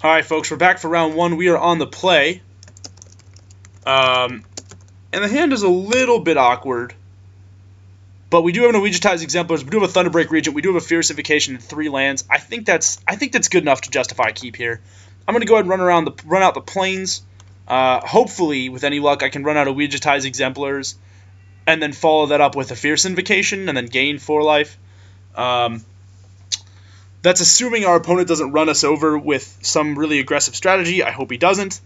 Alright, folks, we're back for round one. We are on the play. And the hand is a little bit awkward. But we do have an Ouija-Tize Exemplars, we do have a Thunderbreak Regent, we do have a Fierce Invocation and 3 lands. I think that's good enough to justify a keep here. I'm going to go ahead and run out the plains. Hopefully, with any luck, I can run out Ouija-Tize Exemplars and then follow that up with a Fierce Invocation and then gain 4 life. That's assuming our opponent doesn't run us over with some really aggressive strategy. I hope he doesn't.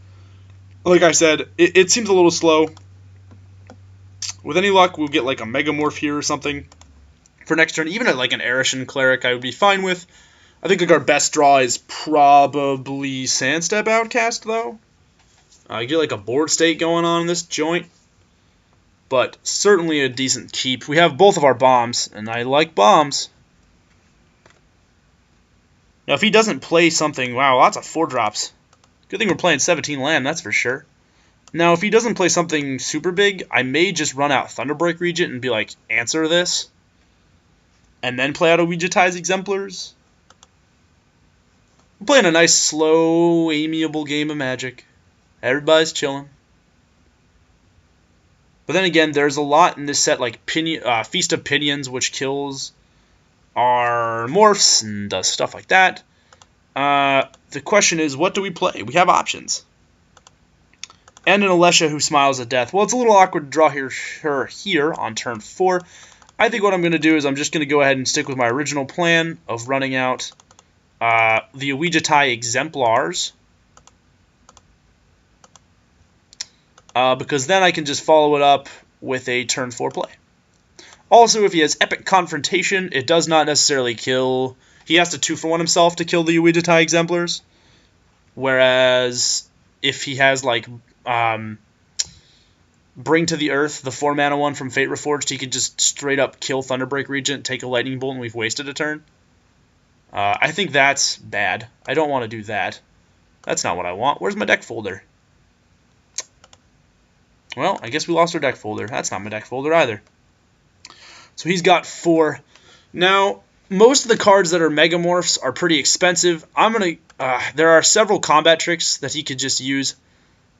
Like I said, it seems a little slow. With any luck, we'll get like a Megamorph here or something for next turn. Even like an Arishan Cleric I would be fine with. I think like our best draw is probably Sandstep Outcast, though. I get like a board state going on in this joint. But certainly a decent keep. We have both of our bombs, and I like bombs. Now, if he doesn't play something... Wow, lots of 4-drops. Good thing we're playing 17 land, that's for sure. Now, if he doesn't play something super big, I may just run out Thunderbreak Regent and be like, answer this. And then play out Ouija-Tize Exemplars. We're playing a nice, slow, amiable game of Magic. Everybody's chilling. But then again, there's a lot in this set, like Feast of Pinions, which kills our morphs and does stuff like that. The question is, what do we play? We have options. And an Alesha who smiles at death. Well, it's a little awkward to draw her here on turn 4. I think what I'm going to do is I'm just going to go ahead and stick with my original plan of running out the Ouija-Tize Exemplars. Because then I can just follow it up with a turn 4 play. Also, if he has Epic Confrontation, it does not necessarily kill... He has to 2-for-1 himself to kill the Ouija-Tize Exemplars. Whereas, if he has, like, Bring to the Earth, the 4-mana one from Fate Reforged, he could just straight up kill Thunderbreak Regent, take a Lightning Bolt, and we've wasted a turn. I think that's bad. I don't want to do that. That's not what I want. Where's my deck folder? Well, I guess we lost our deck folder. That's not my deck folder either. So he's got 4. Now, most of the cards that are Megamorphs are pretty expensive. There are several combat tricks that he could just use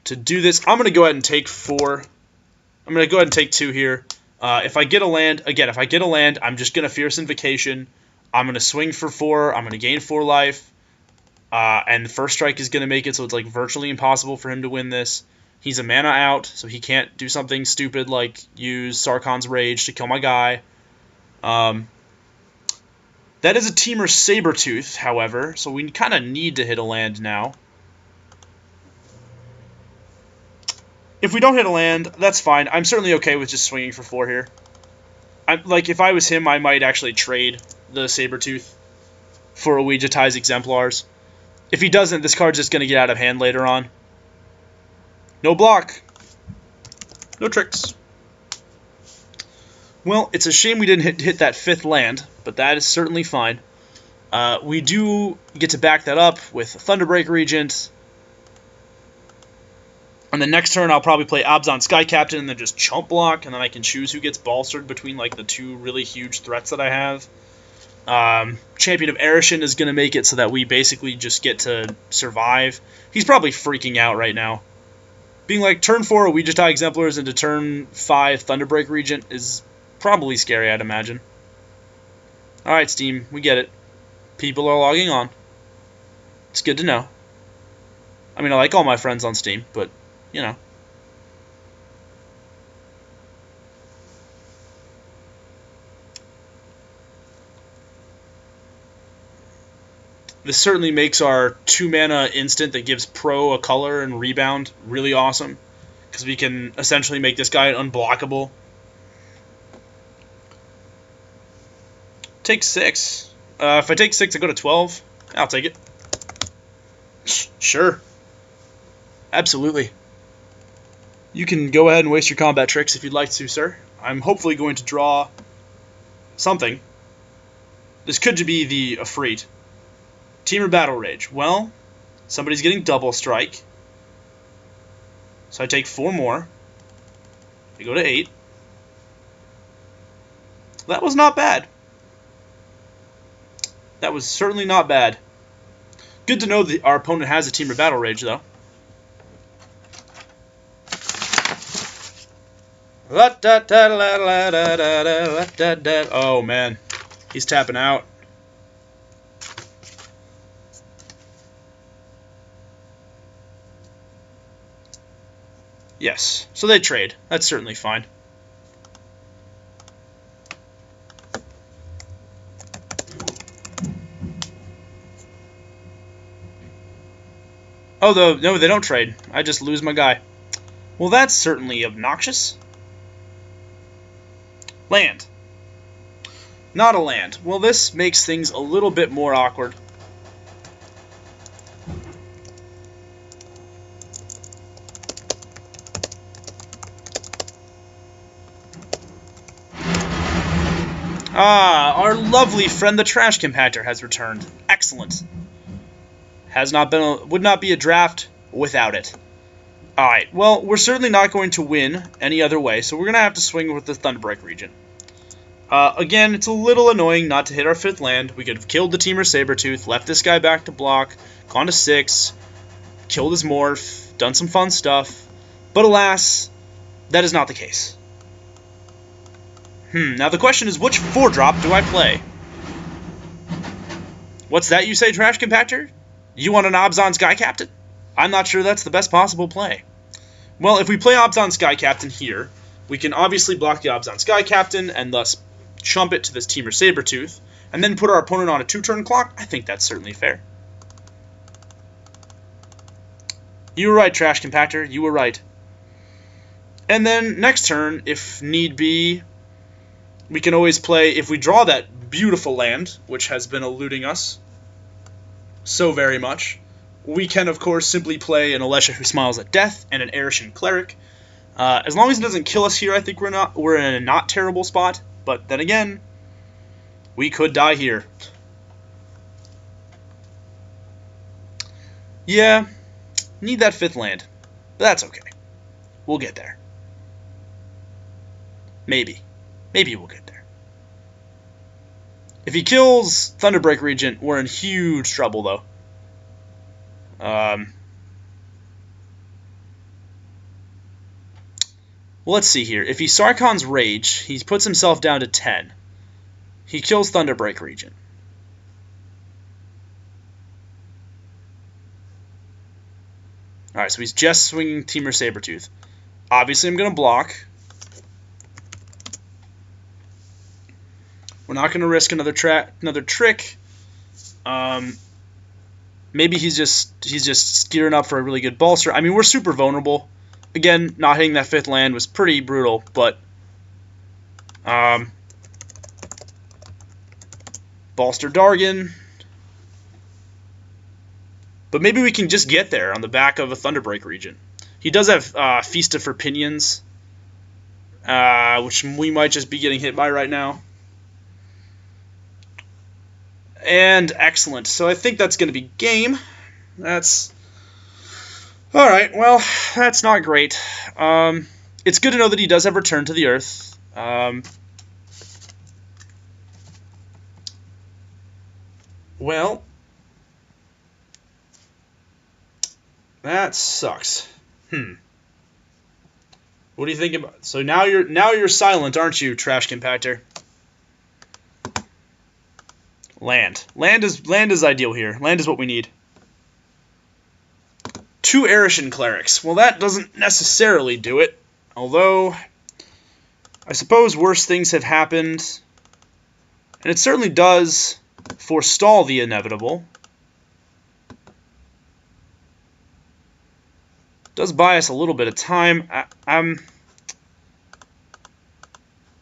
to do this. I'm going to go ahead and take 4. I'm going to go ahead and take 2 here. If I get a land, I'm just going to Fierce Invocation. I'm going to swing for 4. I'm going to gain 4 life. And the first strike is going to make it so it's like virtually impossible for him to win this. He's a mana out, so he can't do something stupid like use Sarkhan's Rage to kill my guy. That is a Teamer Sabertooth, however, so we kind of need to hit a land now. If we don't hit a land, that's fine. I'm certainly okay with just swinging for 4 here. Like, if I was him, I might actually trade the Sabertooth for Ouija-Tize Exemplars. If he doesn't, this card's just going to get out of hand later on. No block. No tricks. Well, it's a shame we didn't hit that 5th land, but that is certainly fine. We do get to back that up with Thunderbreak Regent. On the next turn, I'll probably play Abzan Sky Captain and then just chump block, and then I can choose who gets bolstered between like the 2 really huge threats that I have. Champion of Arishan is going to make it so that we basically just get to survive. He's probably freaking out right now. Being like, turn 4 Ouija-Tize Exemplars into turn 5 Thunderbreak Regent is probably scary, I'd imagine. Alright, Steam, we get it. People are logging on. It's good to know. I mean, I like all my friends on Steam, but, you know. This certainly makes our 2-mana instant that gives Pro a color and rebound really awesome. Because we can essentially make this guy unblockable. Take 6. If I take 6, I go to 12. I'll take it. Sure. Absolutely. You can go ahead and waste your combat tricks if you'd like to, sir. I'm hopefully going to draw something. This could be the Afreet. Teamer Battle Rage. Well, somebody's getting double strike. So I take 4 more. I go to 8. That was not bad. That was certainly not bad. Good to know that our opponent has a Temur Battle Rage, though. Oh, man. He's tapping out. Yes, so they trade. That's certainly fine. Oh, no, they don't trade. I just lose my guy. Well, that's certainly obnoxious. Land. Not a land. Well, this makes things a little bit more awkward. Ah, our lovely friend the Trash Compactor has returned. Excellent. Would not be a draft without it. Alright, well, we're certainly not going to win any other way, so we're going to have to swing with the Thunderbreak region. Again, it's a little annoying not to hit our 5th land. We could have killed the Temur Sabertooth, left this guy back to block, gone to 6, killed his morph, done some fun stuff. But alas, that is not the case. Now the question is, which 4-drop do I play? What's that you say, Trash Compactor? You want an Obzon Sky Captain? I'm not sure that's the best possible play. Well, if we play Obzon Sky Captain here, we can obviously block the Obzon Sky Captain and thus chump it to this Temur Sabertooth, and then put our opponent on a 2-turn clock. I think that's certainly fair. You were right, Trash Compactor. You were right. And then next turn, if need be, we can always play, if we draw that beautiful land, which has been eluding us so very much, we can, of course, simply play an Alesha Who Smiles at Death and an Arishan Cleric. As long as it doesn't kill us here, I think we're in a not terrible spot. But then again, we could die here. Yeah, need that 5th land. But that's okay. We'll get there. Maybe. Maybe we'll get there. If he kills Thunderbreak Regent, we're in huge trouble, though. Well, let's see here. If he Sarkhan's Rage, he puts himself down to 10. He kills Thunderbreak Regent. Alright, so he's just swinging Temur Sabertooth. Obviously, I'm going to block. We're not going to risk another trick. Maybe he's just gearing up for a really good bolster. I mean, we're super vulnerable. Again, not hitting that 5th land was pretty brutal, but bolster Dargon. But maybe we can just get there on the back of a Thunderbreak Regent. He does have Feast for Pinions, which we might just be getting hit by right now. And excellent. So I think that's going to be game. That's... Alright, well, that's not great. It's good to know that he does have Return to the Earth. Well, that sucks. What do you think about? So now you're silent, aren't you, Trash Compactor? Land. Land is ideal here. Land is what we need. 2 Arishan Clerics. Well, that doesn't necessarily do it. Although, I suppose worse things have happened. And it certainly does forestall the inevitable. Does buy us a little bit of time. I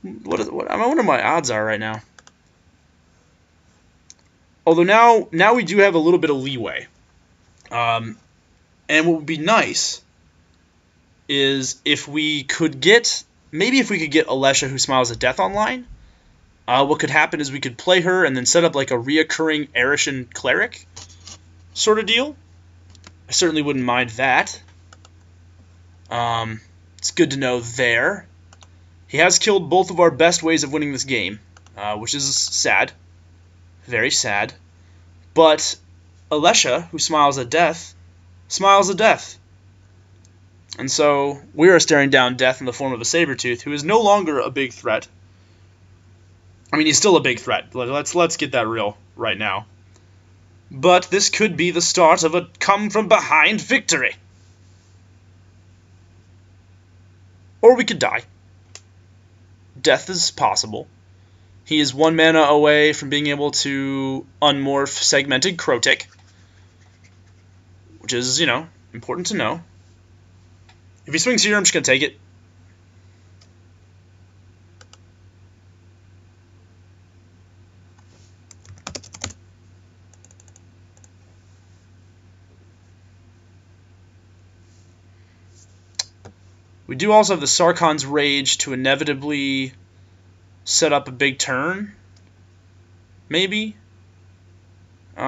wonder what my odds are right now. Although now we do have a little bit of leeway. And what would be nice is if we could get, maybe if we could get Alesha Who Smiles at Death online. What could happen is we could play her and then set up like a reoccurring Arishan Cleric sort of deal. I certainly wouldn't mind that. It's good to know there. He has killed both of our best ways of winning this game, which is sad. Very sad. But Alesha, who smiles at death, smiles at death. And so we are staring down death in the form of a Sabretooth, who is no longer a big threat. I mean, he's still a big threat. Let's get that real right now. But this could be the start of a come-from-behind victory. Or we could die. Death is possible. He is 1 mana away from being able to unmorph Segmented Crotic, which is, important to know. If he swings here, I'm just going to take it. We do also have the Sarkhan's Rage to inevitably set up a big turn. Maybe. We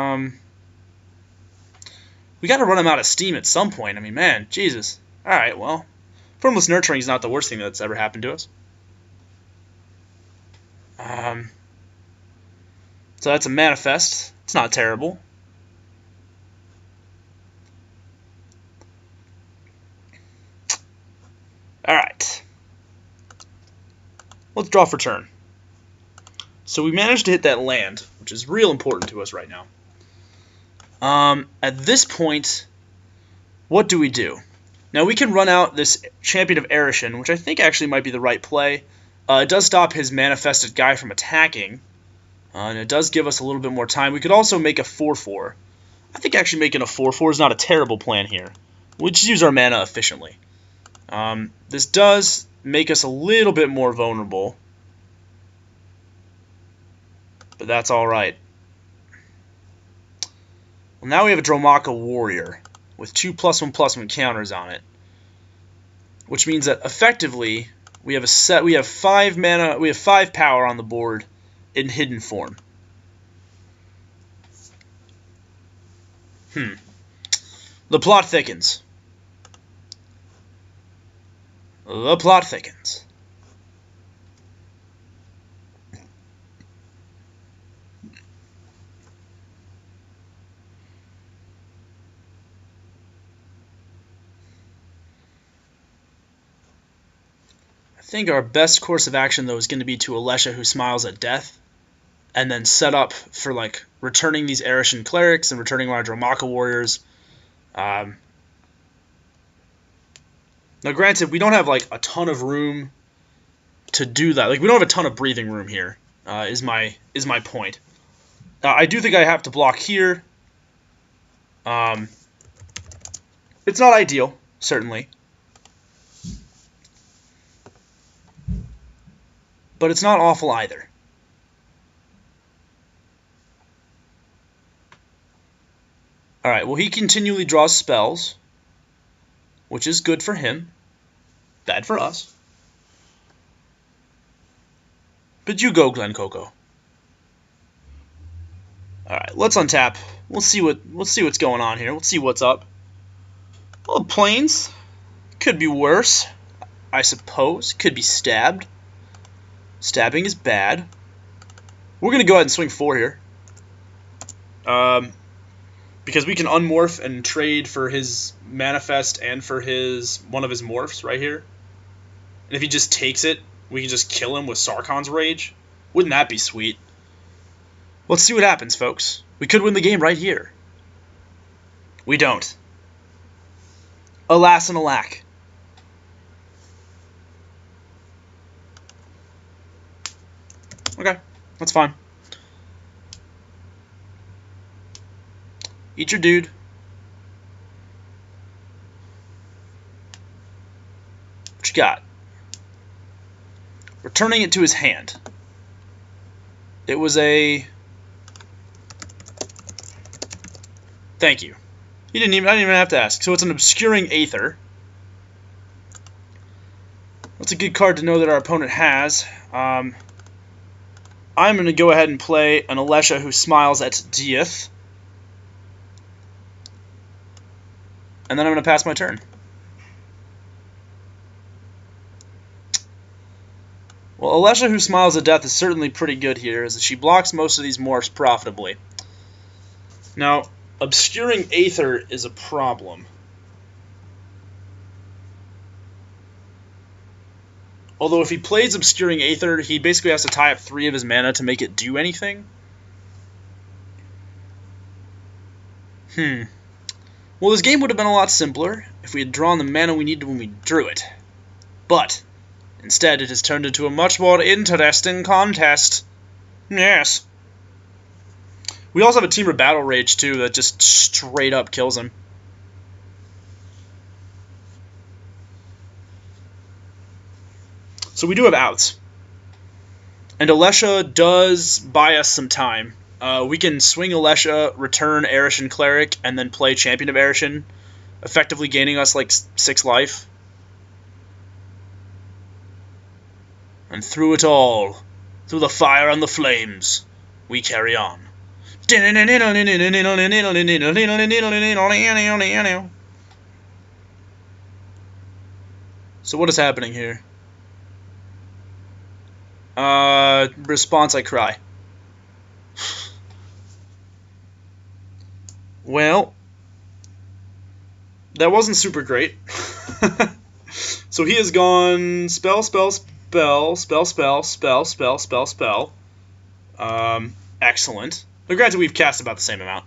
got to run him out of steam at some point. I mean, man, Jesus. Alright, well, Formless Nurturing is not the worst thing that's ever happened to us. So that's a Manifest. It's not terrible. Alright. Let's draw for turn. So we managed to hit that land, which is real important to us right now. At this point, what do we do? Now we can run out this Champion of Erishin, which I think actually might be the right play. It does stop his manifested guy from attacking, and it does give us a little bit more time. We could also make a 4/4. I think actually making a 4/4 is not a terrible plan here. We'll just use our mana efficiently. This does make us a little bit more vulnerable, but that's alright. Well, now we have a Dromaka Warrior with 2+1/+1 counters on it, which means that effectively we have 5 mana, we have 5 power on the board in hidden form. The plot thickens. The plot thickens. I think our best course of action, though, is going to be to Alesha, who smiles at death, and then set up for, like, returning these Erishin Clerics and returning our Dromaka Warriors. Now, granted, we don't have, like, a ton of room to do that. Like, we don't have a ton of breathing room here, is my point. I do think I have to block here. It's not ideal, certainly. But it's not awful either. Alright, well, he continually draws spells, which is good for him. Bad for us. But you go, Glen Coco. Alright, let's untap. We'll see what's going on here. Let's see what's up. Well, Plains could be worse, I suppose. Could be stabbed. Stabbing is bad. We're gonna go ahead and swing 4 here. Because we can unmorph and trade for his manifest and for one of his morphs right here. And if he just takes it, we can just kill him with Sarkhan's Rage. Wouldn't that be sweet? Let's see what happens, folks. We could win the game right here. We don't. Alas and alack. Okay, that's fine. Eat your dude. What you got? Returning it to his hand. It was a... Thank you. I didn't even have to ask. So it's an Obscuring Aether. That's a good card to know that our opponent has. I'm going to go ahead and play an Alesha who smiles at Death. And then I'm going to pass my turn. Well, Alesha who smiles at death is certainly pretty good here, as she blocks most of these morphs profitably. Now, Obscuring Aether is a problem. Although if he plays Obscuring Aether, he basically has to tie up 3 of his mana to make it do anything. Well, this game would have been a lot simpler if we had drawn the mana we needed when we drew it. But instead, it has turned into a much more interesting contest. Yes. We also have a Team of Battle Rage, too, that just straight up kills him. So we do have outs. And Alesha does buy us some time. We can swing Alesha, return Arishan Cleric, and then play Champion of Arishan, effectively gaining us like 6 life. And through it all, through the fire and the flames, we carry on. So what is happening here? Response, I cry. Well, that wasn't super great. So he has gone spell, spell, spell, spell, spell, spell, spell, spell, spell. Excellent. But granted, we've cast about the same amount.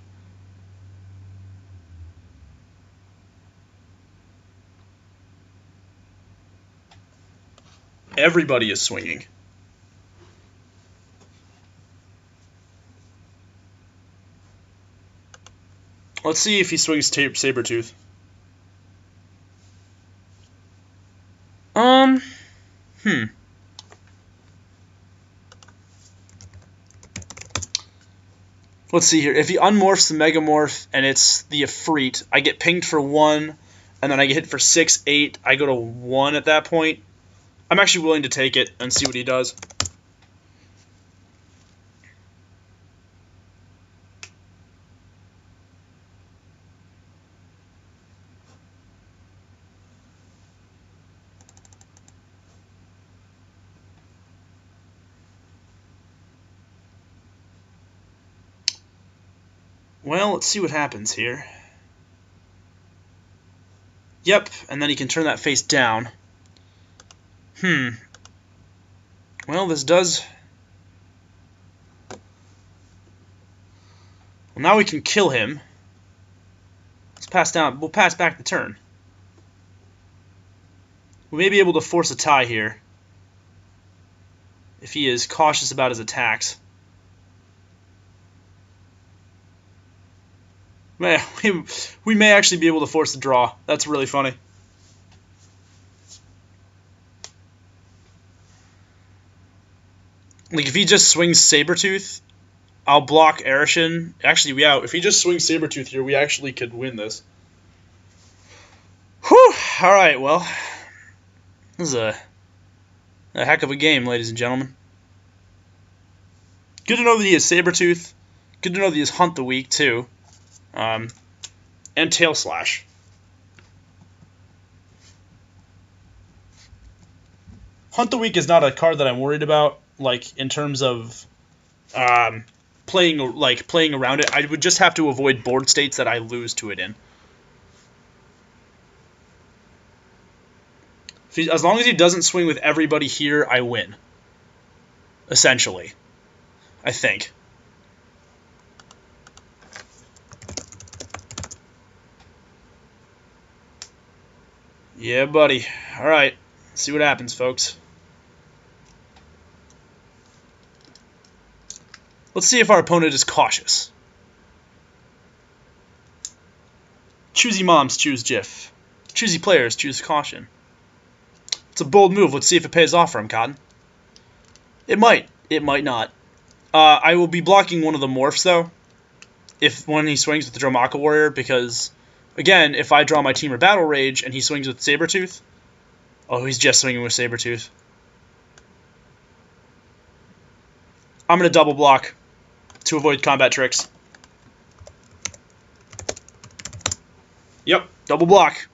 Everybody is swinging. Let's see if he swings Sabertooth. Let's see here. If he unmorphs the Megamorph and it's the Efreet, I get pinged for 1, and then I get hit for 6, 8. I go to 1 at that point. I'm actually willing to take it and see what he does. Well, let's see what happens here. Yep, and then he can turn that face down. Well, this does... Well, now we can kill him. Let's pass down. We'll pass back the turn. We may be able to force a tie here, if he is cautious about his attacks. Man, we may actually be able to force the draw. That's really funny. Like, if he just swings Sabertooth, I'll block Arishan. Actually, yeah, if he just swings Sabertooth here, we actually could win this. Whew! Alright, well, this is a heck of a game, ladies and gentlemen. Good to know that he has Sabertooth. Good to know that he has Hunt the Weak, too. And Tail Slash. Hunt the Weak is not a card that I'm worried about, like, in terms of playing around it. I would just have to avoid board states that I lose to it in. As long as he doesn't swing with everybody here, I win. Essentially. I think. Yeah, buddy. Alright. See what happens, folks. Let's see if our opponent is cautious. Choosy moms choose Jif. Choosy players choose caution. It's a bold move. Let's see if it pays off for him, Cotton. It might. It might not. I will be blocking one of the morphs, though, when he swings with the Dromaka Warrior, because... Again, if I draw my Teamer Battle Rage and he swings with Sabertooth... Oh, he's just swinging with Sabertooth. I'm going to double block to avoid combat tricks. Yep, double block.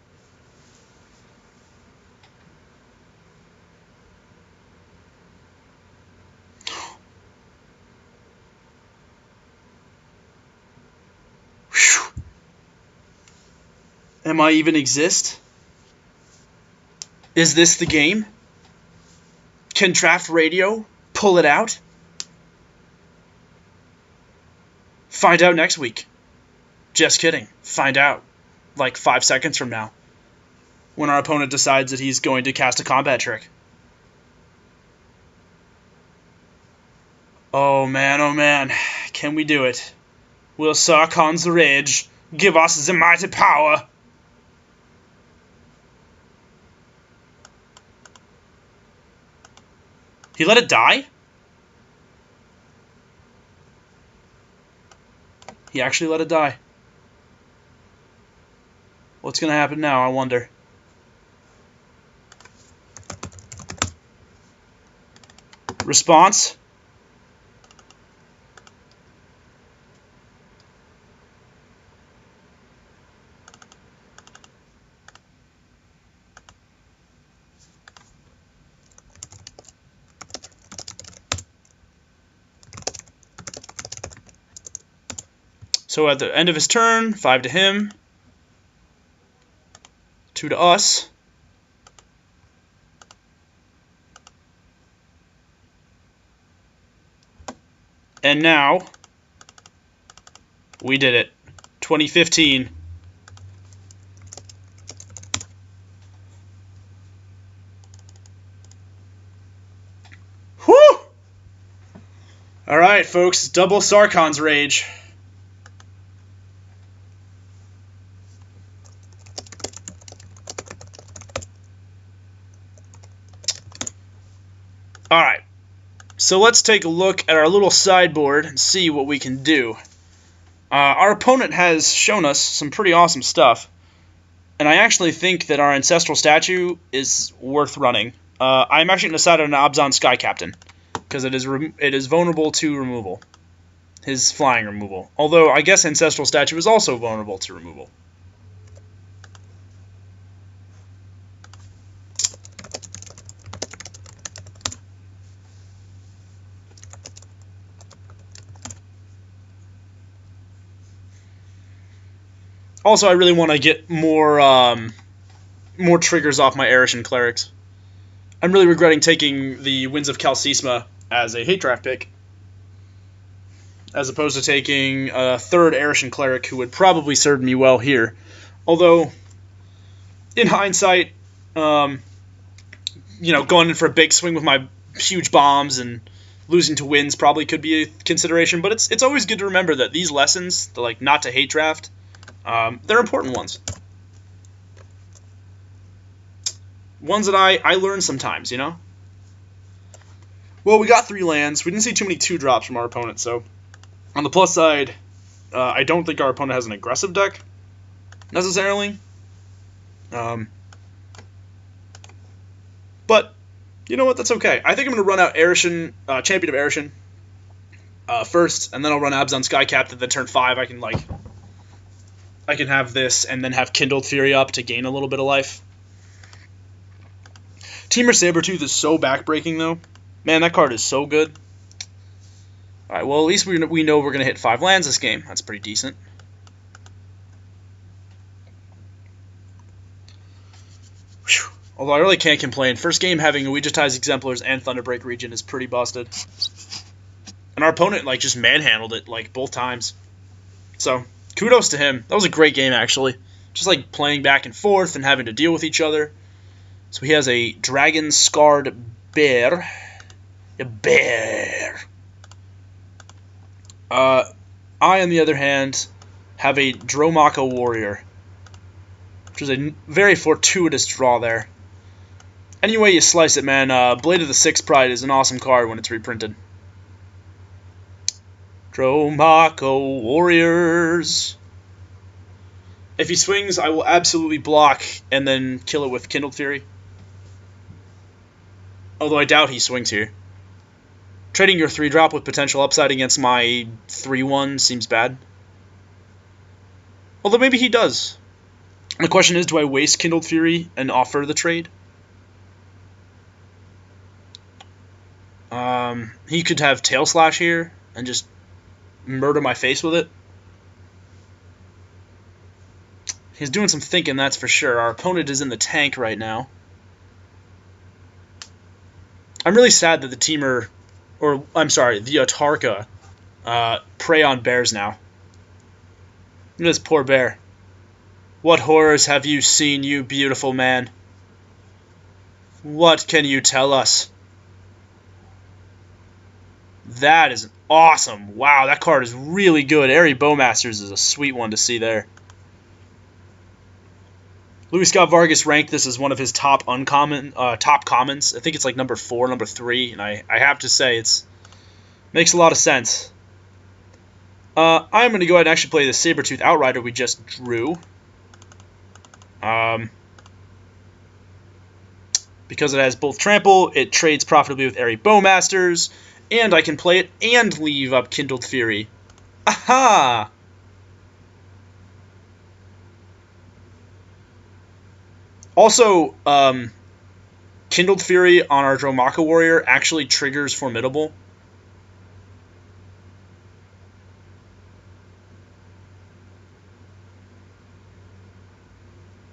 Whew. Am I even exist? Is this the game? Can Draftradio pull it out? Find out next week. Just kidding. Find out like 5 seconds from now when our opponent decides that he's going to cast a combat trick. Oh man, can we do it? Will Sarkhan's rage give us the mighty power? He let it die? He actually let it die. What's going to happen now, I wonder? Response? So at the end of his turn, 5 to him, 2 to us. And now, we did it. 2015. Whew! Alright, folks, double Sarkhan's rage. Alright, so let's take a look at our little sideboard and see what we can do. Our opponent has shown us some pretty awesome stuff, and I actually think that our Ancestral Statue is worth running. I'm actually going to decide on an Abzan Sky Captain, because it is vulnerable to removal. His flying removal. Although, I guess Ancestral Statue is also vulnerable to removal. Also, I really want to get more triggers off my Arishan Clerics. I'm really regretting taking the Winds of Kalsisma as a hate draft pick, as opposed to taking a third Arishan Cleric who would probably serve me well here. Although, in hindsight, going in for a big swing with my huge bombs and losing to Winds probably could be a consideration. But it's always good to remember that these lessons, the not to hate draft, they're important ones. Ones that I learn sometimes, you know? Well, we got 3 lands. We didn't see too many 2-drops from our opponent, so on the plus side, I don't think our opponent has an aggressive deck, necessarily. But, you know what? That's okay. I think I'm going to run out Arishan, Champion of Arishan first, and then I'll run Abzan Sky Captain, then turn 5 I can have this and then have Kindled Fury up to gain a little bit of life. Teamer Sabretooth is so backbreaking, though. Man, that card is so good. Alright, well, at least we know we're going to hit 5 lands this game. That's pretty decent. Whew. Although I really can't complain. First game having Ouija-Tized Exemplars and Thunderbreak Region is pretty busted. And our opponent, just manhandled it, both times. So, kudos to him. That was a great game, actually. Just, playing back and forth and having to deal with each other. So he has a Dragon-Scarred Bear. A bear. I, on the other hand, have a Dromaka Warrior, which is a very fortuitous draw there. Any way you slice it, man, Blade of the Sixth Pride is an awesome card when it's reprinted. Dromaka Warriors. If he swings, I will absolutely block and then kill it with Kindled Fury. Although I doubt he swings here. Trading your 3-drop with potential upside against my 3-1 seems bad. Although maybe he does. The question is, do I waste Kindled Fury and offer the trade? He could have Tail Slash here and just murder my face with it. He's doing some thinking, that's for sure. Our opponent is in the tank right now. I'm really sad that the teamer, or I'm sorry, the Tarka, prey on bears now. Look at this poor bear. What horrors have you seen, you beautiful man? What can you tell us? That is awesome. Wow, that card is really good. Airy Bowmasters is a sweet one to see there. Louis Scott Vargas ranked this as one of his top top commons. I think it's like number 4, number 3, and I have to say it's makes a lot of sense. I'm going to go ahead and actually play the Sabertooth Outrider we just drew. Because it has both trample, it trades profitably with Airy Bowmasters, and I can play it and leave up Kindled Fury. Aha! Also, Kindled Fury on our Dromaka Warrior actually triggers Formidable.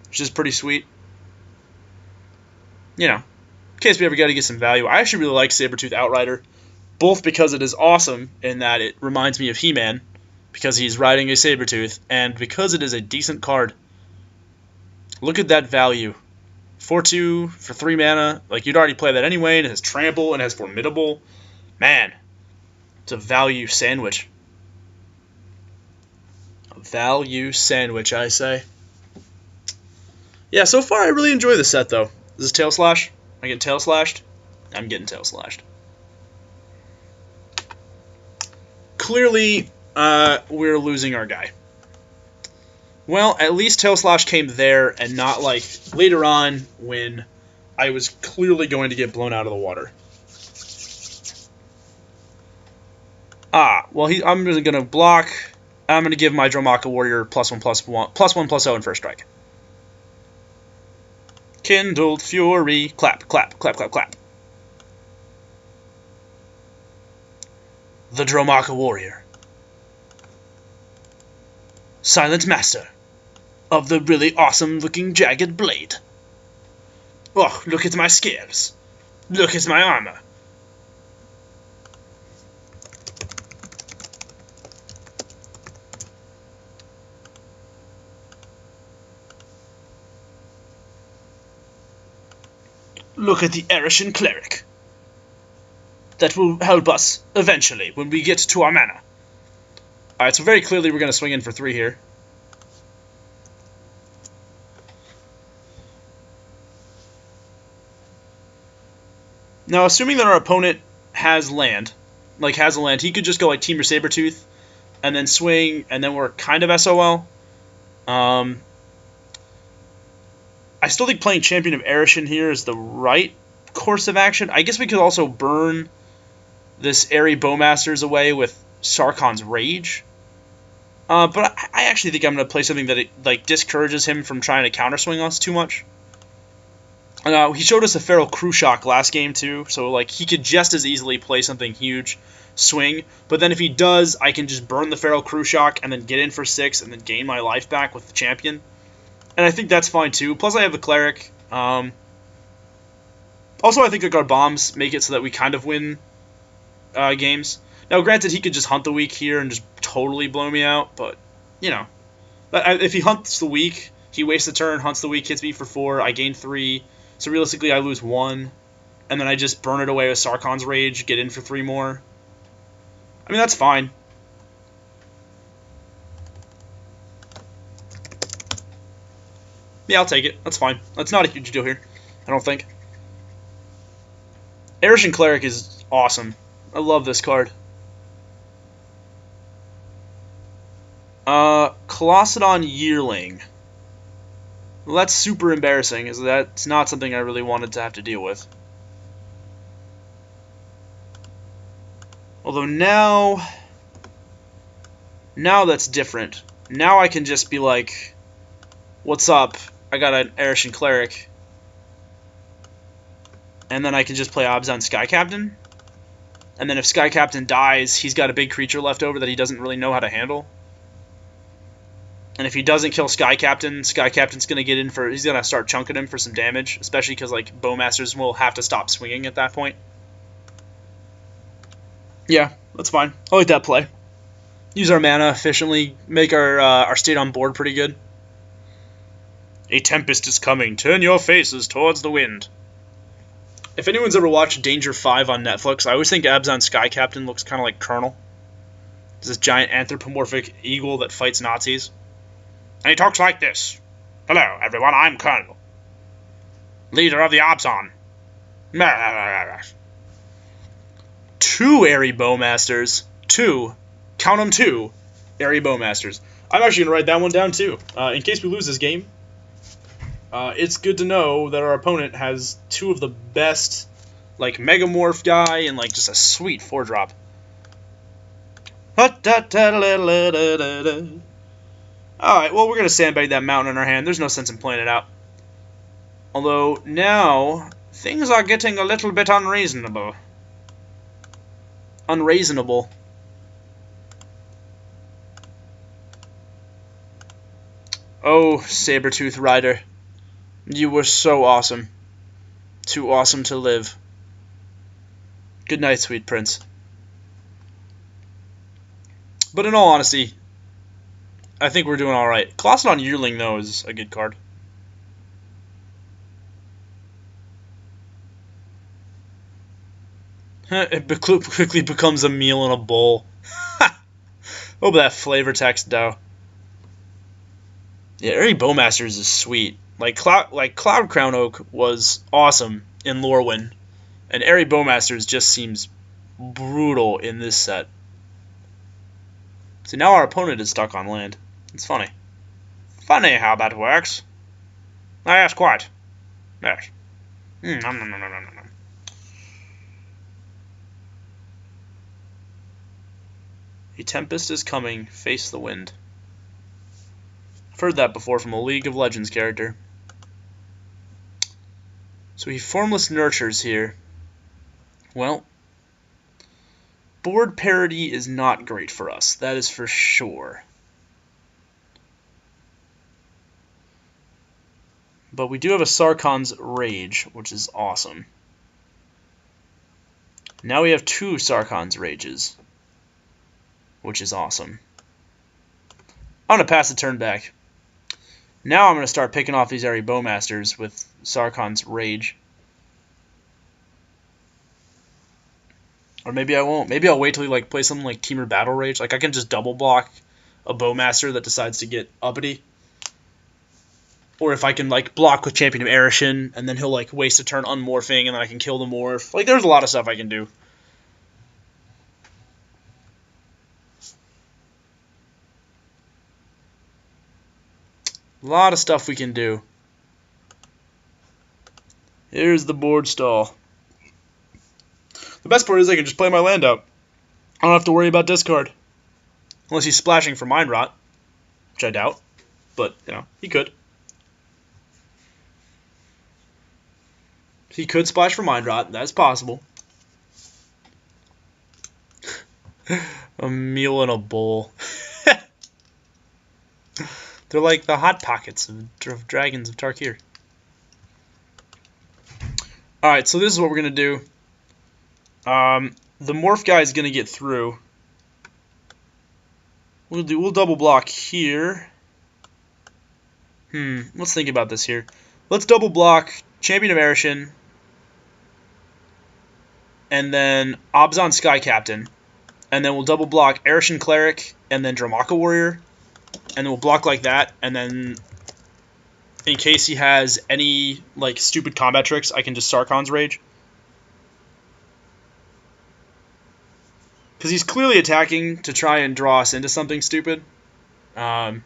Which is pretty sweet. You know, in case we ever got to get some value. I actually really like Sabertooth Outrider, both because it is awesome in that it reminds me of He-Man, because he's riding a Sabertooth, and because it is a decent card. Look at that value. 4-2 for 3 mana. Like, you'd already play that anyway, and it has Trample, and it has Formidable. Man, it's a value sandwich. A value sandwich, I say. Yeah, so far I really enjoy this set, though. This is Tail Slash. I get Tail Slashed. I'm getting Tail Slashed. Clearly, we're losing our guy. Well, at least Tail Slash came there and not, like, later on when I was clearly going to get blown out of the water. Well, I'm going to block. I'm going to give my Dromaka Warrior +1/+1/+0 in first strike. Kindled Fury. Clap, clap, clap, clap, clap. The Dromaka Warrior. Silent Master of the really awesome looking jagged blade. Oh, look at my scales. Look at my armor. Look at the Erishan Cleric. That will help us eventually when we get to our mana. Alright, so very clearly we're going to swing in for 3 here. Now, assuming that our opponent has land, he could just go like Team or Sabertooth, and then swing, and then we're kind of SOL. I still think playing Champion of Erishan here is the right course of action. I guess we could also burn this Airy Bowmasters away with Sarkhan's Rage. But I actually think I'm going to play something that discourages him from trying to counterswing us too much. He showed us a Feral Cruciak last game too, so he could just as easily play something huge, swing. But then if he does, I can just burn the Feral Cruciak and then get in for 6 and then gain my life back with the Champion. And I think that's fine too. Plus I have the Cleric. Also, I think our bombs make it so that we kind of win games. Now, granted, he could just hunt the weak here and just totally blow me out, but, you know. If he hunts the weak, he wastes a turn, hunts the weak, hits me for 4, I gain 3, so realistically I lose 1, and then I just burn it away with Sarkhan's Rage, get in for 3 more. I mean, that's fine. Yeah, I'll take it. That's fine. That's not a huge deal here, I don't think. Erishan Cleric is awesome. I love this card. Colossadon Yearling. Well, that's super embarrassing, as that's not something I really wanted to have to deal with. Although now that's different. Now I can just be like, what's up? I got an Erishan Cleric. And then I can just play Abzan Sky Captain. And then if Sky Captain dies, he's got a big creature left over that he doesn't really know how to handle. And if he doesn't kill Sky Captain's gonna get in for. He's gonna start chunking him for some damage, especially because like Bowmasters will have to stop swinging at that point. Yeah, that's fine. I like that play. Use our mana efficiently, make our state on board pretty good. A tempest is coming. Turn your faces towards the wind. If anyone's ever watched Danger 5 on Netflix, I always think Abzan Sky Captain looks kind of like Colonel. It's this giant anthropomorphic eagle that fights Nazis. And he talks like this. Hello, everyone, I'm Colonel. Leader of the Abzan. 2 Airy Bowmasters. 2. Count them 2. Airy Bowmasters. I'm actually going to write that one down too. In case we lose this game, it's good to know that our opponent has 2 of the best, like, Megamorph guy and, like, just a sweet 4-drop. Alright, well, we're going to sandbag that mountain in our hand. There's no sense in playing it out. Although, now, things are getting a little bit unreasonable. Unreasonable. Oh, Sabertooth Rider. You were so awesome. Too awesome to live. Good night, sweet prince. But in all honesty, I think we're doing alright. Colossadon Yearling, though, is a good card. It quickly becomes a meal in a bowl. Oh, but that flavor text, though. Yeah, Airy Bowmasters is sweet. Like Cloud Crown Oak was awesome in Lorwyn, and Airy Bowmasters just seems brutal in this set. So now our opponent is stuck on land. It's funny. Funny how that works. Yes, quite. Yes. A tempest is coming. Face the wind. I've heard that before from a League of Legends character. So he Formless Nurtures here. Well, board parity is not great for us. That is for sure. But we do have a Sarkhan's Rage, which is awesome. Now we have 2 Sarkhan's Rages, which is awesome. I'm going to pass the turn back. Now I'm going to start picking off these Airy Bowmasters with Sarkhan's Rage. Or maybe I won't. Maybe I'll wait till he like plays something like Teamer Battle Rage. Like I can just double block a Bowmaster that decides to get uppity. Or if I can like block with Champion of Arishin, and then he'll like waste a turn unmorphing, and then I can kill the morph. Like there's a lot of stuff I can do. A lot of stuff we can do. Here's the board stall. The best part is I can just play my land out. I don't have to worry about discard. Unless he's splashing for Mind Rot, which I doubt. But, you know, he could. He could splash for Mind Rot. That's possible. A meal in a bowl. They're like the Hot Pockets of Dragons of Tarkir. Alright, so this is what we're going to do. The Morph guy is going to get through. We'll double block here. Let's think about this here. Let's double block Champion of Arishin, and then Abzan Sky Captain, and then we'll double block Arishin Cleric, and then Dramaka Warrior, and then we'll block like that, and then in case he has any like stupid combat tricks, I can just Sarkhan's Rage. Because he's clearly attacking to try and draw us into something stupid. But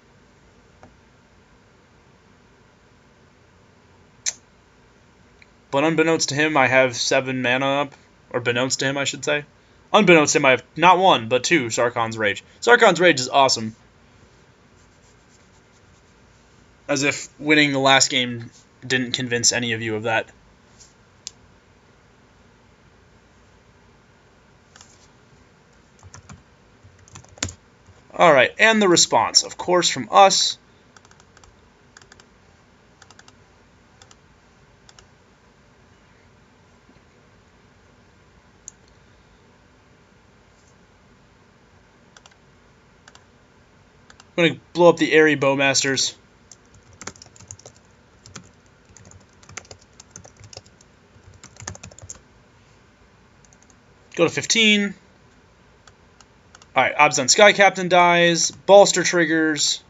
unbeknownst to him, I have 7 mana up. Or beknownst to him, I should say. Unbeknownst to him, I have not 1, but 2 Sarkhan's Rage. Sarkhan's Rage is awesome. As if winning the last game didn't convince any of you of that. Alright, and the response, of course, from us, I'm going to blow up the Airy Bowmasters. Go to 15. Alright, Abzan Sky Captain dies. Bolster triggers.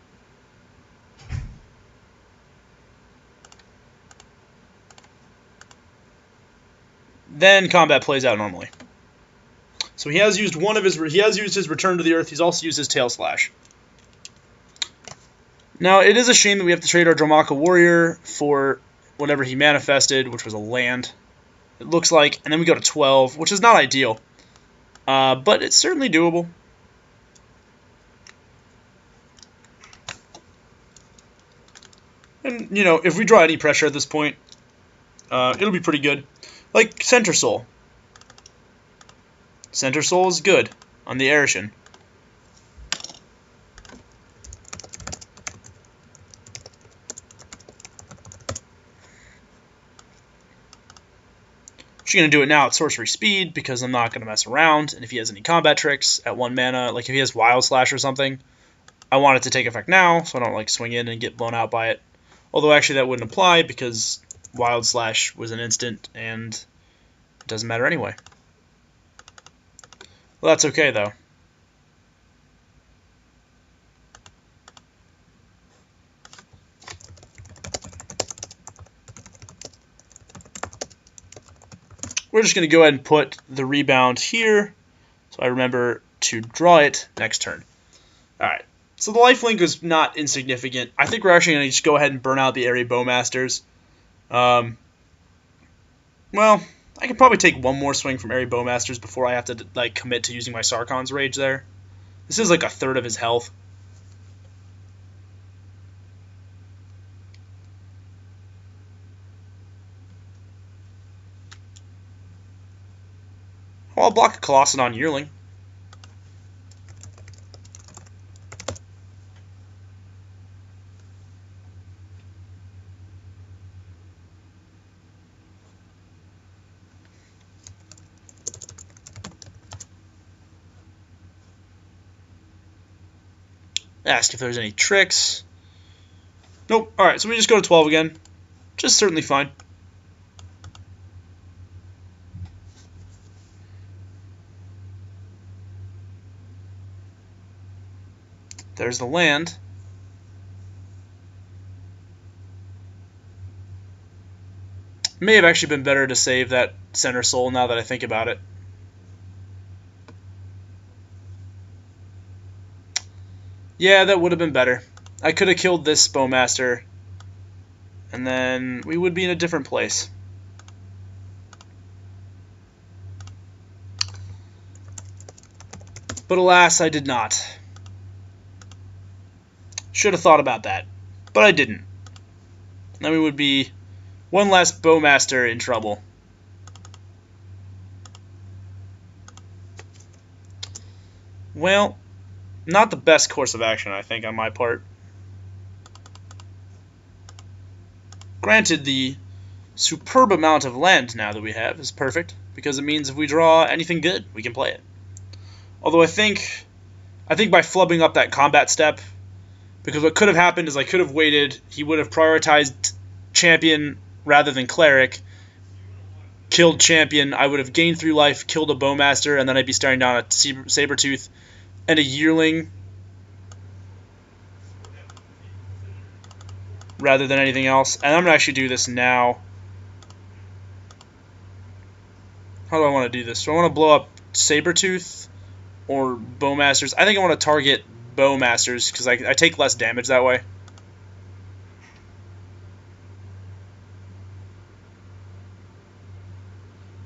Then combat plays out normally. So he has used his Return to the Earth. He's also used his Tail Slash. Now, it is a shame that we have to trade our Dromaka Warrior for whatever he manifested, which was a land, it looks like. And then we go to 12, which is not ideal. But it's certainly doable. And, you know, if we draw any pressure at this point, it'll be pretty good. Like Center Soul. Center Soul is good on the Arishan. She's going to do it now at Sorcery Speed because I'm not going to mess around. And if he has any combat tricks at 1 mana, like if he has Wild Slash or something, I want it to take effect now so I don't like swing in and get blown out by it. Although actually that wouldn't apply because Wild Slash was an instant and it doesn't matter anyway. Well, that's okay though. We're just going to go ahead and put the rebound here, so I remember to draw it next turn. Alright, so the lifelink is not insignificant. I think we're actually going to just go ahead and burn out the Airy Bowmasters. Well, I could probably take one more swing from Airy Bowmasters before I have to like commit to using my Sarkhan's Rage there. This is like a third of his health. Well, I'll block a Colossodon Yearling. Ask if there's any tricks. Nope. Alright, so we just go to 12 again. Which is certainly fine. There's the land. May have actually been better to save that Center Soul now that I think about it. Yeah, that would have been better. I could have killed this Bowmaster, and then we would be in a different place. But alas, I did not. Should have thought about that, but I didn't. Then we would be one less Bowmaster in trouble. Well, not the best course of action, I think, on my part. Granted, the superb amount of land now that we have is perfect, because it means if we draw anything good, we can play it. Although I think by flubbing up that combat step, because what could have happened is I could have waited, he would have prioritized Champion rather than Cleric, killed Champion, I would have gained 3 life, killed a Bowmaster, and then I'd be staring down a Sabertooth and a Yearling rather than anything else. And I'm going to actually do this now. How do I want to do this? Do I want to blow up Sabertooth or Bowmasters? I think I want to target Bowmasters because I take less damage that way.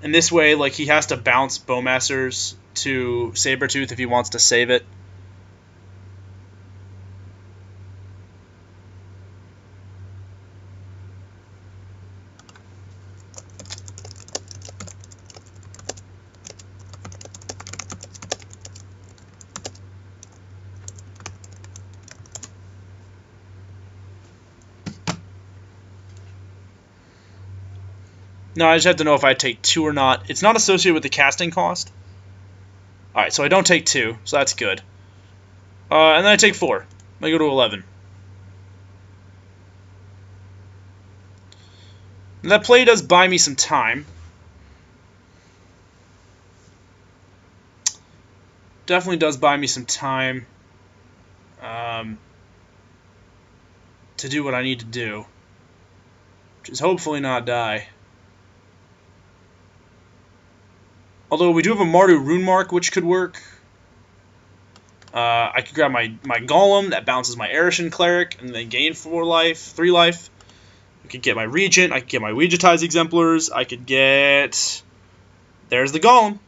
And this way, like, he has to bounce Bowmasters to Sabertooth if he wants to save it. No, I just have to know if I take 2 or not. It's not associated with the casting cost. Alright, so I don't take 2, so that's good. And then I take 4. I go to 11. And that play does buy me some time. Definitely does buy me some time to do what I need to do, which is hopefully not die. Although we do have a Mardu Rune Mark, which could work. I could grab my Golem, that bounces my Erishan Cleric, and then gain 3 life. I could get my Regent, I could get my Ouija-Tize Exemplars, I could get... There's the Golem.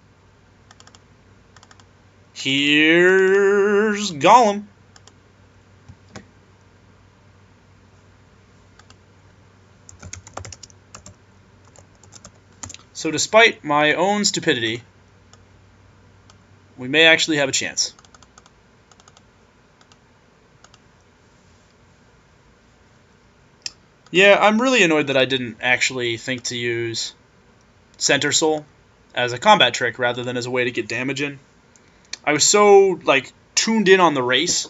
Here's Golem. So despite my own stupidity, we may actually have a chance. Yeah, I'm really annoyed that I didn't actually think to use Center Soul as a combat trick rather than as a way to get damage in. I was so, like, tuned in on the race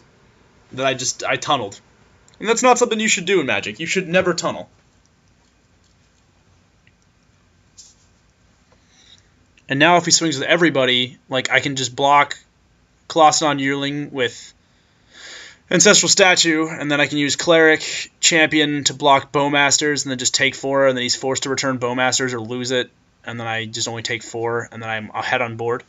that I tunneled. And that's not something you should do in Magic. You should never tunnel. And now if he swings with everybody, like, I can just block Colossadon Yearling with Ancestral Statue, and then I can use Cleric, Champion to block Bowmasters, and then just take 4, and then he's forced to return Bowmasters or lose it, and then I just only take 4, and then I'm ahead on board.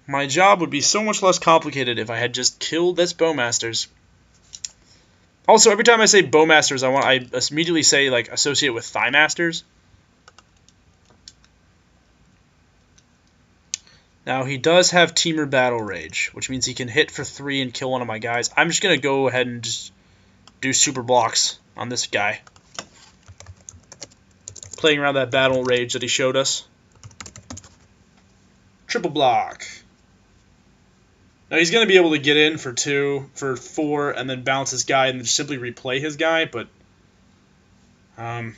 My job would be so much less complicated if I had just killed this Bowmasters. Also, every time I say Bowmasters, I immediately say, like, associate with Thighmasters. Now, he does have Teamer Battle Rage, which means he can hit for 3 and kill one of my guys. I'm just going to go ahead and just do super blocks on this guy. Playing around that Battle Rage that he showed us. Triple block. Now he's going to be able to get in for 2, for 4, and then bounce his guy and then just simply replay his guy, but there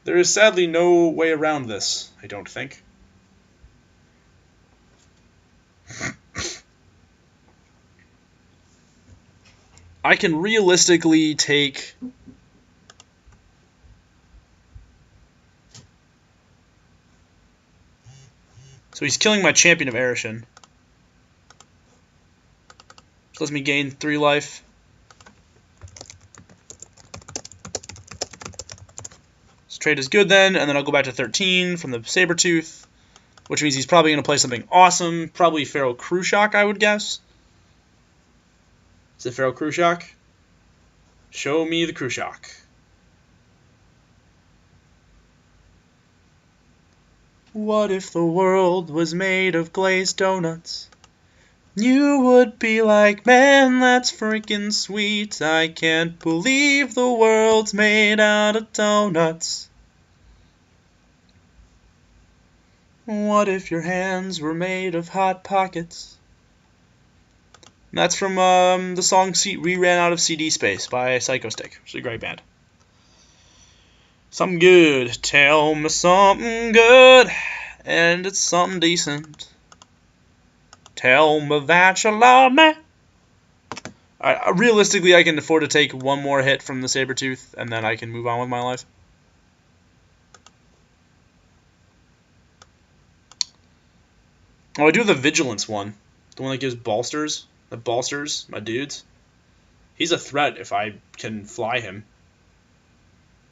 is sadly no way around this, I don't think. I can realistically take... So he's killing my Champion of Erishan. Which lets me gain 3 life. This trade is good then, and then I'll go back to 13 from the Sabertooth, which means he's probably going to play something awesome. Probably Pharaoh Krushak, I would guess. Is it Pharaoh Krushak? Show me the Krushak. What if the world was made of glazed donuts? You would be like, man, that's freaking sweet. I can't believe the world's made out of donuts. What if your hands were made of Hot Pockets? And that's from the song We Ran Out of CD Space by Psycho Stick, which is a great band. Something good. Tell me something good, and it's something decent. Tell me that you love me. Realistically, I can afford to take 1 more hit from the Sabertooth, and then I can move on with my life. Oh, I do the Vigilance one. The one that gives bolsters. The bolsters, my dudes. He's a threat if I can fly him.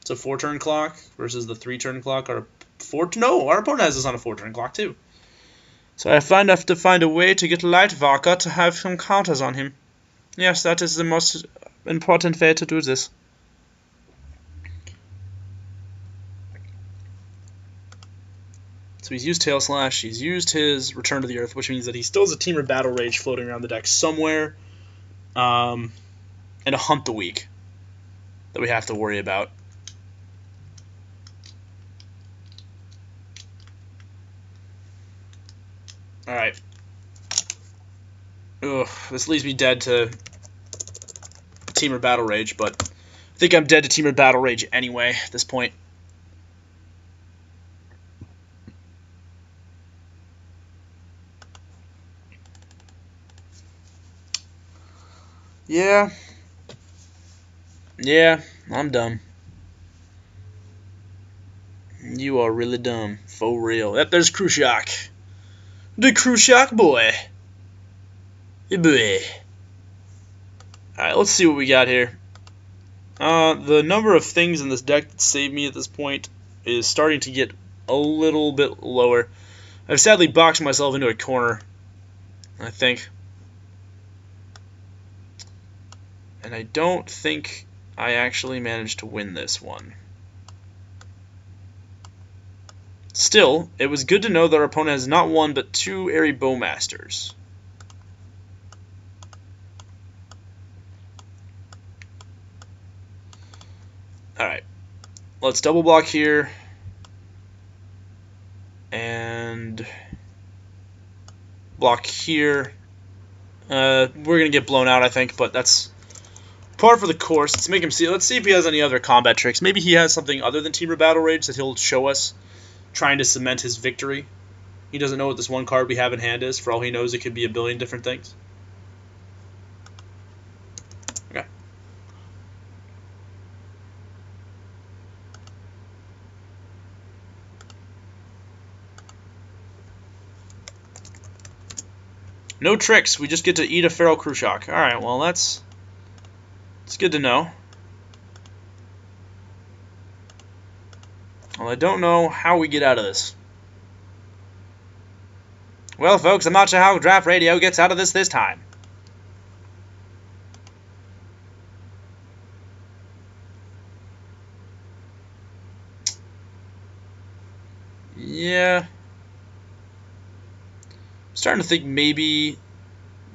It's a 4-turn clock versus the 3-turn clock. Our opponent has this on a 4-turn clock too. So I have to find a way to get Lightvalker to have some counters on him. Yes, that is the most important way to do this. So he's used Tail Slash, he's used his Return to the Earth, which means that he still has a Teamer Battle Rage floating around the deck somewhere, and a Hunt the Weak that we have to worry about. Alright. Ugh, this leaves me dead to Teamer Battle Rage, but I think I'm dead to Teamer Battle Rage anyway at this point. Yeah. Yeah, I'm dumb. You are really dumb. For real. Yep, there's Khrushchev. The Khrushchev boy. Hey boy. Alright, let's see what we got here. The number of things in this deck that save me at this point is starting to get a little bit lower. I've sadly boxed myself into a corner, I think. And I don't think I actually managed to win this one. Still, it was good to know that our opponent has not one but two Airy Bowmasters. Alright, let's double block here, and block here. We're going to get blown out, I think, but that's par for the course. Let's make him see. Let's see if he has any other combat tricks. Maybe he has something other than Teamer Battle Rage that he'll show us, trying to cement his victory. He doesn't know what this one card we have in hand is. For all he knows, it could be a billion different things. Okay. No tricks. We just get to eat a Feral Khrushchev. Alright, well, that's good to know. Well, I don't know how we get out of this. Well, folks, I'm not sure how Draftradio gets out of this time. Yeah. I'm starting to think maybe...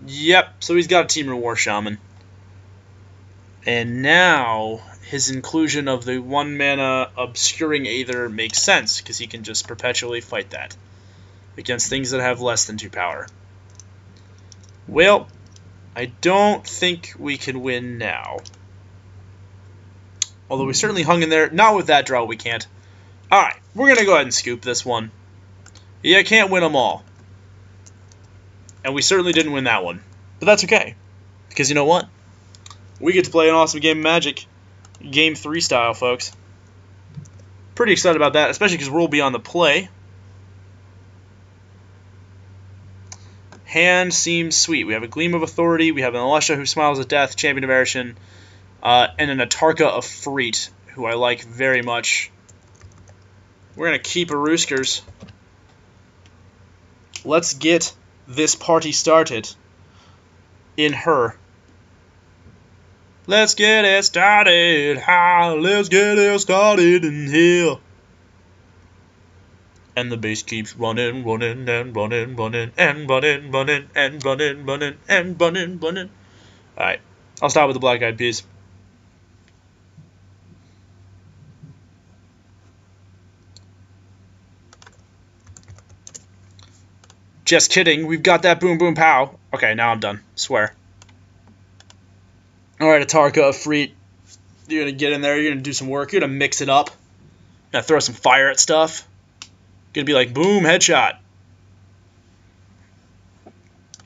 Yep, so he's got a Teamer War Shaman. And now his inclusion of the 1-mana Obscuring Aether makes sense, because he can just perpetually fight that against things that have less than 2 power. Well, I don't think we can win now. Although we certainly hung in there. Not with that draw, we can't. Alright, we're going to go ahead and scoop this one. Yeah, can't win them all. And we certainly didn't win that one. But that's okay. Because you know what? We get to play an awesome game of Magic. Game 3 style, folks. Pretty excited about that, especially because we'll be on the play. Hand seems sweet. We have a Gleam of Authority, we have an Alesha who smiles at death, Champion of Erishan, and an Atarka of Freet, who I like very much. We're going to keep Aruskers. Let's get this party started in her. Let's get it started. Let's get it started in here. And the bass keeps running, running, and running, running, and running, running, and running, running, and running, running. Alright, I'll start with the Black Eyed Peas. Just kidding, we've got that boom boom pow. Okay, now I'm done, swear. Alright, Atarka of Freet. You're gonna get in there, you're gonna do some work, you're gonna mix it up. Gonna throw some fire at stuff. Gonna be like, boom, headshot.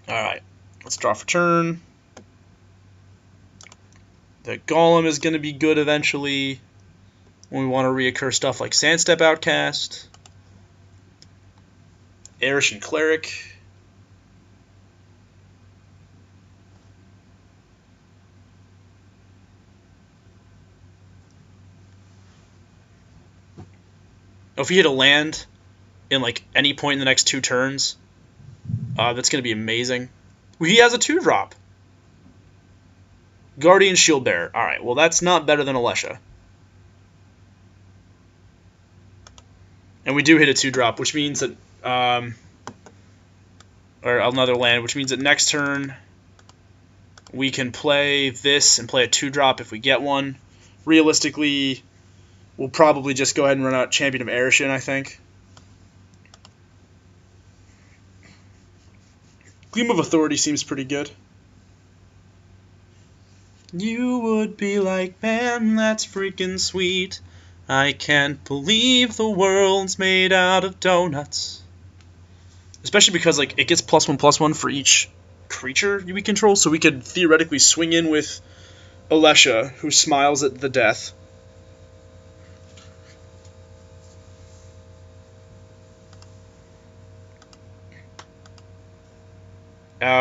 Alright, let's draw for turn. The Golem is gonna be good eventually when we want to reoccur stuff like Sandstep Outcast. Erishan Cleric. If we hit a land in like any point in the next 2 turns, that's going to be amazing. He has a 2-drop. Guardian Shieldbearer. Alright, well that's not better than Alesha. And we do hit a 2-drop, which means that... or another land, which means that next turn we can play this and play a 2-drop if we get one. Realistically, we'll probably just go ahead and run out Champion of Erishan, I think. Gleam of Authority seems pretty good. You would be like, man, that's freaking sweet. I can't believe the world's made out of donuts. Especially because like it gets +1/+1 for each creature we control, so we could theoretically swing in with Alesha, who smiles at the death.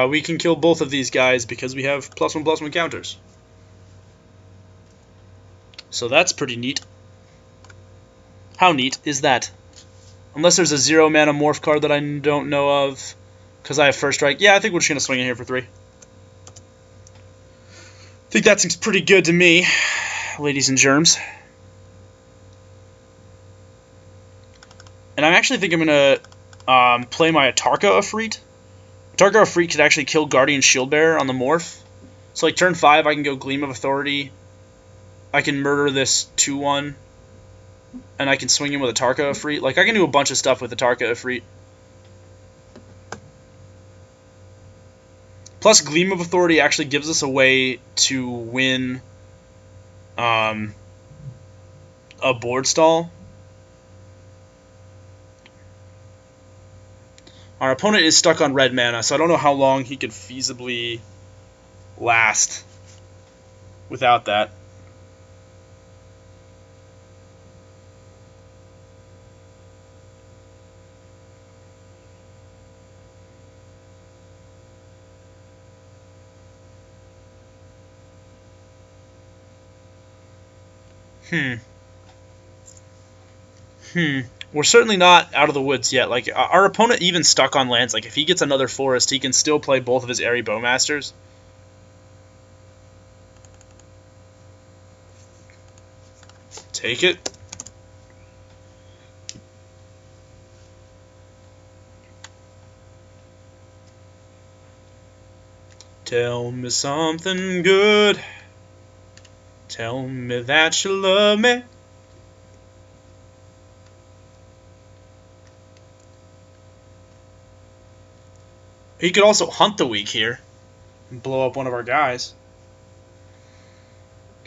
We can kill both of these guys because we have +1/+1 counters. So that's pretty neat. How neat is that? Unless there's a 0-mana morph card that I don't know of, because I have first strike. Yeah, I think we're just going to swing in here for 3. I think that seems pretty good to me, ladies and germs. And I actually think I'm going to play my Atarka Efreet. Atarka Efreet could actually kill Guardian Shieldbearer on the morph. So like turn 5, I can go Gleam of Authority. I can murder this 2/1. And I can swing in with Atarka Efreet. Like, I can do a bunch of stuff with Atarka Efreet. Plus, Gleam of Authority actually gives us a way to win a board stall. Our opponent is stuck on red mana, so I don't know how long he could feasibly last without that. We're certainly not out of the woods yet. Like, our opponent even stuck on lands. Like, if he gets another forest, he can still play both of his Airy Bowmasters. Take it. Tell me something good. Tell me that you love me. He could also Hunt the Weak here and blow up one of our guys.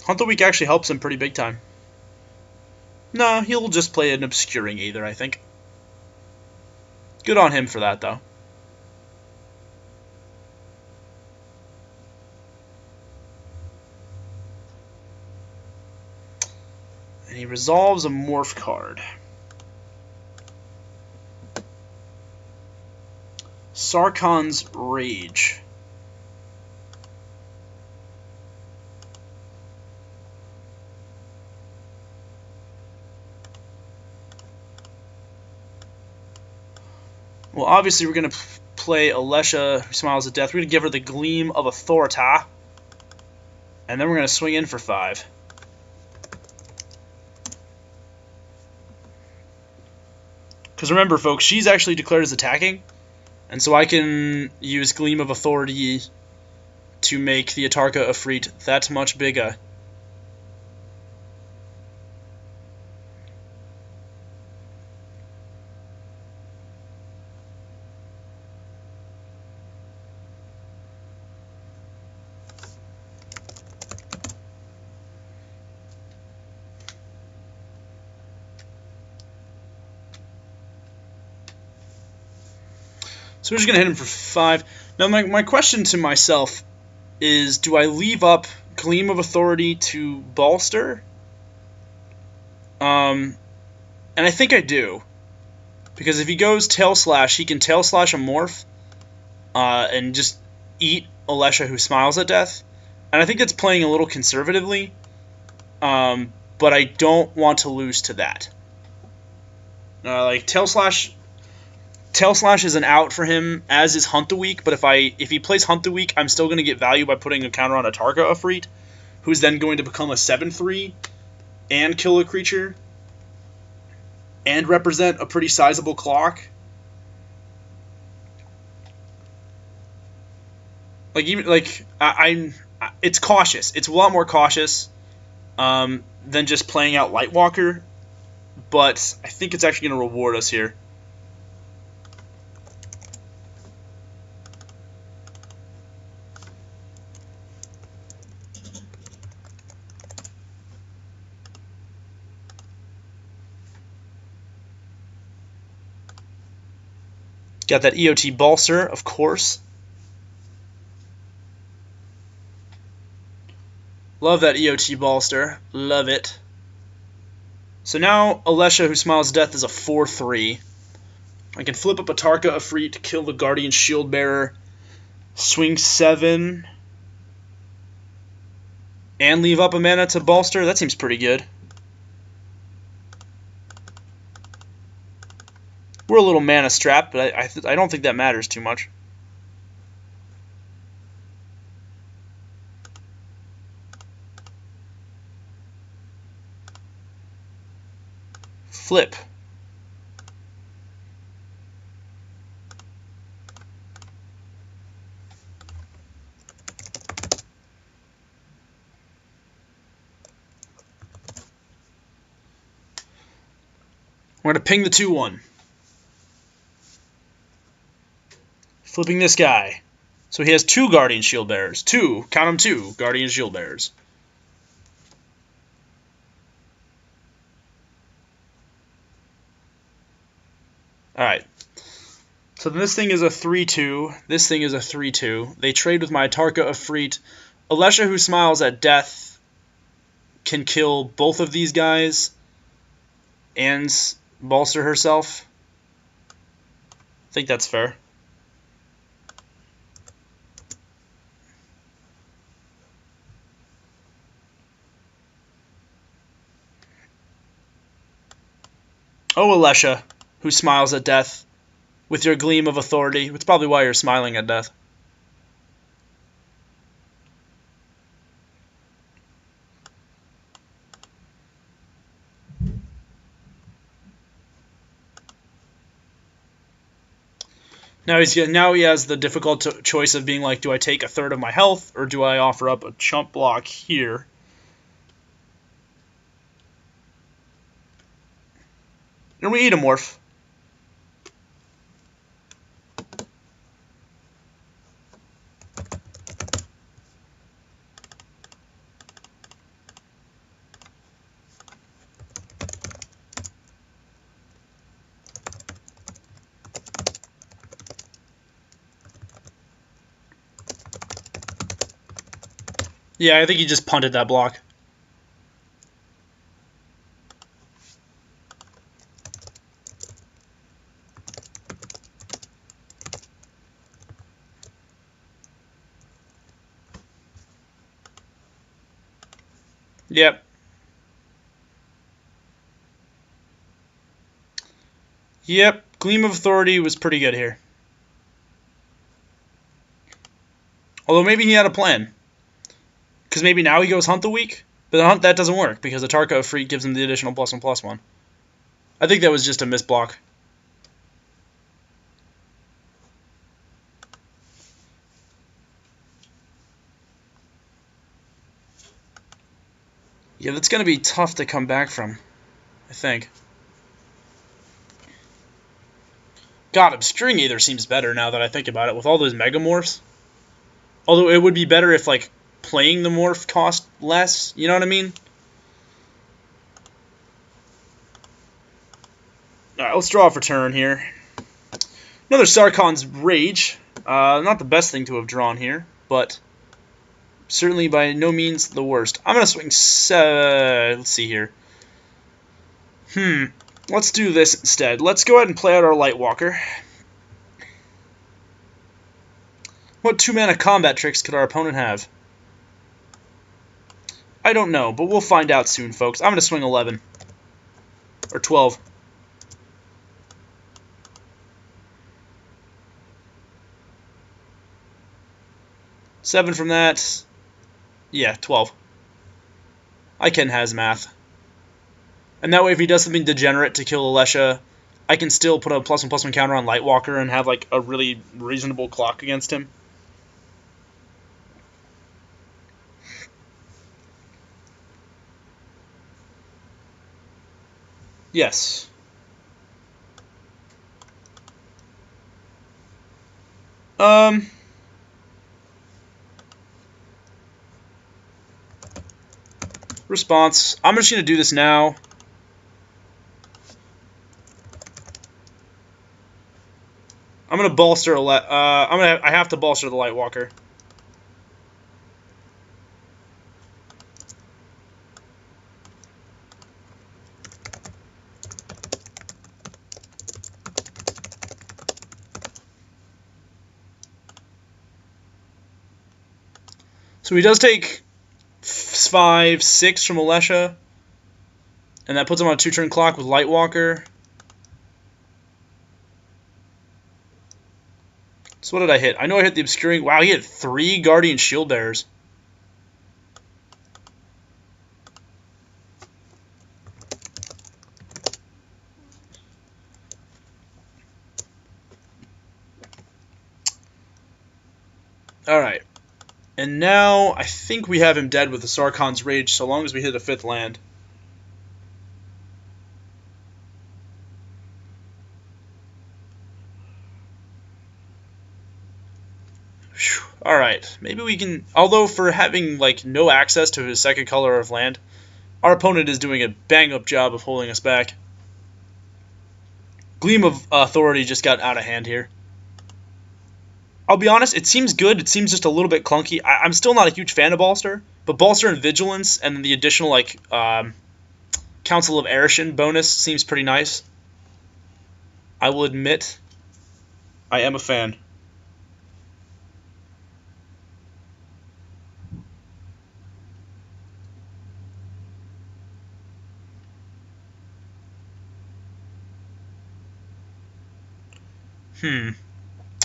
Hunt the Weak actually helps him pretty big time. No, he'll just play an Obscuring Aether, I think. Good on him for that, though. And he resolves a morph card. Sarkhan's Rage. Well, obviously we're going to play Alesha, who smiles at death. We're going to give her the Gleam of Authority. And then we're going to swing in for 5. Because remember, folks, she's actually declared as attacking. And so I can use Gleam of Authority to make the Atarka Efreet that much bigger. So we're just going to hit him for 5. Now, my question to myself is, do I leave up Gleam of Authority to bolster? And I think I do. Because if he goes Tail Slash, he can Tail Slash a morph and just eat Alesha, who smiles at death. And I think that's playing a little conservatively. But I don't want to lose to that. Like, Tail Slash is an out for him, as is Hunt the Weak, but if he plays Hunt the Weak, I'm still going to get value by putting a counter on Atarka Efreet, who's then going to become a 7/3 and kill a creature and represent a pretty sizable clock. It's cautious. It's a lot more cautious than just playing out Lightwalker, but I think it's actually going to reward us here. Got that EOT Balser, of course. Love that EOT Balster. Love it. So now Alesha, who smiles death, is a 4/3. I can flip up a Tarka Efreet to kill the Guardian Shield Bearer. Swing 7. And leave up a mana to bolster. That seems pretty good. We're a little mana strapped, but I don't think that matters too much. Flip. We're going to ping the 2/1. Flipping this guy. So he has 2 Guardian Shield Bearers. 2, count them 2, Guardian Shield Bearers. Alright. So then this thing is a 3/2. This thing is a 3/2. They trade with my Tarka Efreet. Alesha, who smiles at death, can kill both of these guys and bolster herself. I think that's fair. Oh, Alesha, who smiles at death with your gleam of authority. It's probably why you're smiling at death. Now he has the difficult choice of being like, do I take a third of my health or do I offer up a chump block here? And we eat a morph. Yeah, I think he just punted that block. Yep. Yep, Gleam of Authority was pretty good here. Although maybe he had a plan. Because maybe now he goes Hunt the Weak, but the Hunt that doesn't work because the Tarka Efreet gives him the additional +1/+1. I think that was just a misblock. Yeah, that's going to be tough to come back from, I think. God, Obscuring Aether seems better now that I think about it, with all those Megamorphs. Although it would be better if, like, playing the morph cost less, you know what I mean? Alright, let's draw for turn here. Another Sarkhan's Rage. Not the best thing to have drawn here, but certainly by no means the worst. I'm going to swing... let's see here. Let's do this instead. Let's go ahead and play out our Lightwalker. What 2-mana combat tricks could our opponent have? I don't know, but we'll find out soon, folks. I'm going to swing 11. Or 12. Seven from that. Yeah, 12. I can has math. And that way, if he does something degenerate to kill Alesha, I can still put a +1/+1 counter on Lightwalker and have like a really reasonable clock against him. Yes. Response. I'm just going to do this now. I'm gonna bolster I have to bolster the Lightwalker. So he does take 5, 6 from Alesha, and that puts him on a 2-turn clock with Lightwalker. So what did I hit? I know I hit the Obscuring. Wow, he hit 3 Guardian Shield Bearers. Alright. And now I think we have him dead with the Sarkhan's Rage so long as we hit a 5th land. Alright, maybe we can... Although for having like no access to his 2nd color of land, our opponent is doing a bang-up job of holding us back. Gleam of Authority just got out of hand here. I'll be honest, it seems good. It seems just a little bit clunky. I'm still not a huge fan of Bolster, but Bolster and Vigilance and the additional like Council of Arishan bonus seems pretty nice. I will admit, I am a fan.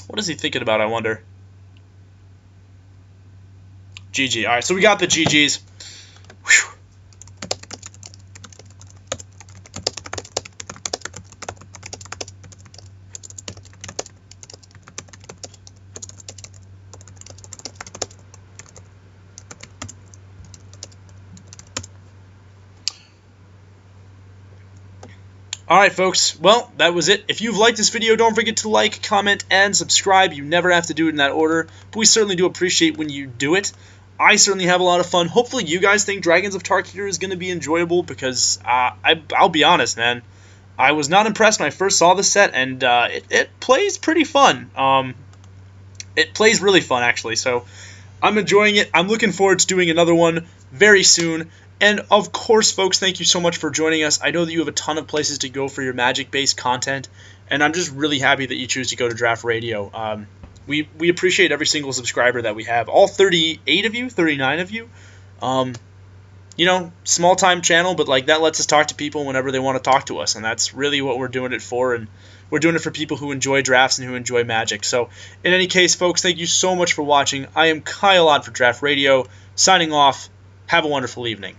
What is he thinking about, I wonder? GG. Alright, so we got the GGs. Whew. Alright folks, well, that was it. If you've liked this video, don't forget to like, comment, and subscribe. You never have to do it in that order, but we certainly do appreciate when you do it. I certainly have a lot of fun. Hopefully you guys think Dragons of Tarkir is going to be enjoyable, because I'll be honest, man. I was not impressed when I first saw the set, and it plays pretty fun. It plays really fun, actually, so I'm enjoying it. I'm looking forward to doing another one very soon. And, of course, folks, thank you so much for joining us. I know that you have a ton of places to go for your Magic-based content, and I'm just really happy that you choose to go to Draftradio. We appreciate every single subscriber that we have. All 38 of you, 39 of you. You know, small-time channel, but, like, that lets us talk to people whenever they want to talk to us, and that's really what we're doing it for, and we're doing it for people who enjoy drafts and who enjoy Magic. So, in any case, folks, thank you so much for watching. I am Kyle Ott for Draftradio, signing off. Have a wonderful evening.